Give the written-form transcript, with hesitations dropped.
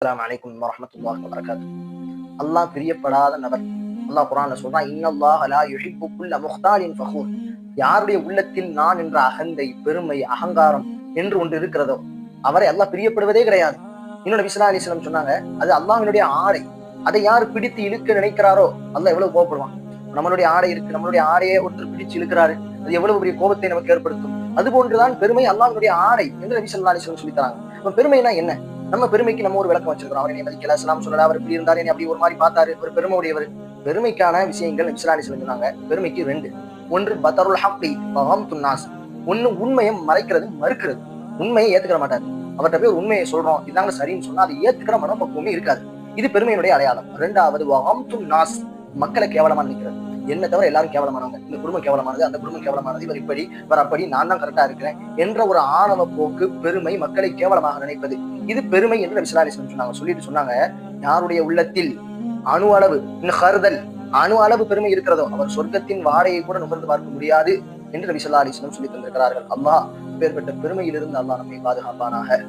அஸ்ஸலாமு அலைக்கும் வரஹ்மத்துல்லாஹி வபரகாத்துஹு. அல்லாஹ் பிரியப்படாத நபர். அல்லாஹ் குர்ஆன்ல சொல்றான், இன்னல்லாஹ லா யுஹிப்பு குல்ல முக்தாலின் ஃபகூர். யாருடைய உள்ளத்தில் நான் என்ற அகந்தை, பெருமை, அகங்காரம் என்று ஒன்று இருக்கிறதோ அவரை அல்லாஹ் பிரியப்படுவதே கிடையாது. இன்னும் நபி ஸல்லல்லாஹு அலைஹி வஸல்லம் சொன்னாங்க, அது அல்லாஹ்வினுடைய ஆடை. அதை யார் பிடித்து இழுக்க நினைக்கிறாரோ அல்லாஹ் எவ்வளவு கோபப்படுவான். நம்மளுடைய ஆடை இருக்கு, நம்மளுடைய ஆடையை ஒருத்தர் பிடிச்சு இழுக்கிறாரு, அது எவ்வளவு பெரிய கோபத்தை நமக்கு ஏற்படுத்தும். அது போன்றுதான் பெருமை அல்லாஹ்வினுடைய ஆடை என்று நபி ஸல்லல்லாஹு அலைஹி வஸல்லம் சொல்லி தராங்க. அப்ப பெருமைனா என்ன? நம்ம பெருமைக்கு நம்ம ஒரு விளக்கம் வச்சிருக்கிறோம். அவர் என்னை மதிக்கல, சலாம் சொல்லல, அவர் இப்படி இருந்தாரு, என்னை அப்படி ஒரு மாதிரி பார்த்தாரு, ஒரு பெருமை உடையவர். பெருமைக்கான விஷயங்கள் நபி ஸல்லல்லாஹு அலைஹி வஸல்லம் சொன்னாங்க. பெருமைக்கு ரெண்டு. ஒன்று பதருல் ஹக்கி வகம்துன் நாஸ். ஒன்னு உண்மையை மறைக்கிறது, மறுக்கிறது. உண்மையை ஏத்துக்கிற மாட்டாரு. அவர்கிட்ட போய் ஒரு உண்மையை சொல்றோம், இதாங்க சரின்னு சொன்னா அதை ஏத்துக்கிற மனப்பக்குவமே இருக்காது. இது பெருமையினுடைய அடையாளம். ரெண்டாவது வகம்துன் நாஸ், மக்களை கேவலமா நினைக்கிறது. என்ன தவிர எல்லாரும் கேவலமானவங்க, இந்த குடும்பம் கேவலமானது, அந்த குடும்பம் கேவலமானது, இவர் இப்படி, இவர் அப்படி, நான் தான் கரெக்டா இருக்கிறேன் என்ற ஒரு ஆணவ போக்கு, பெருமை, மக்களை கேவலமாக நினைப்பது, இது பெருமை என்று நபி ஸல்லல்லாஹு அலைஹி வஸல்லம் சொன்னாங்க. சொல்லிட்டு சொன்னாங்க, யாருடைய உள்ளத்தில் அணு அளவு ஹர்தல், அணு அளவு பெருமை இருக்கிறதோ அவர் சொர்க்கத்தின் வாடையை கூட நுகர்ந்து பார்க்க முடியாது என்று நபி ஸல்லல்லாஹு அலைஹி வஸல்லம் சொல்லி தந்திருக்கிறார்கள். அல்லாஹ் இப்பேற்பட்ட பெருமையிலிருந்து அல்லாஹ் நம்மை பாதுகாப்பானாக.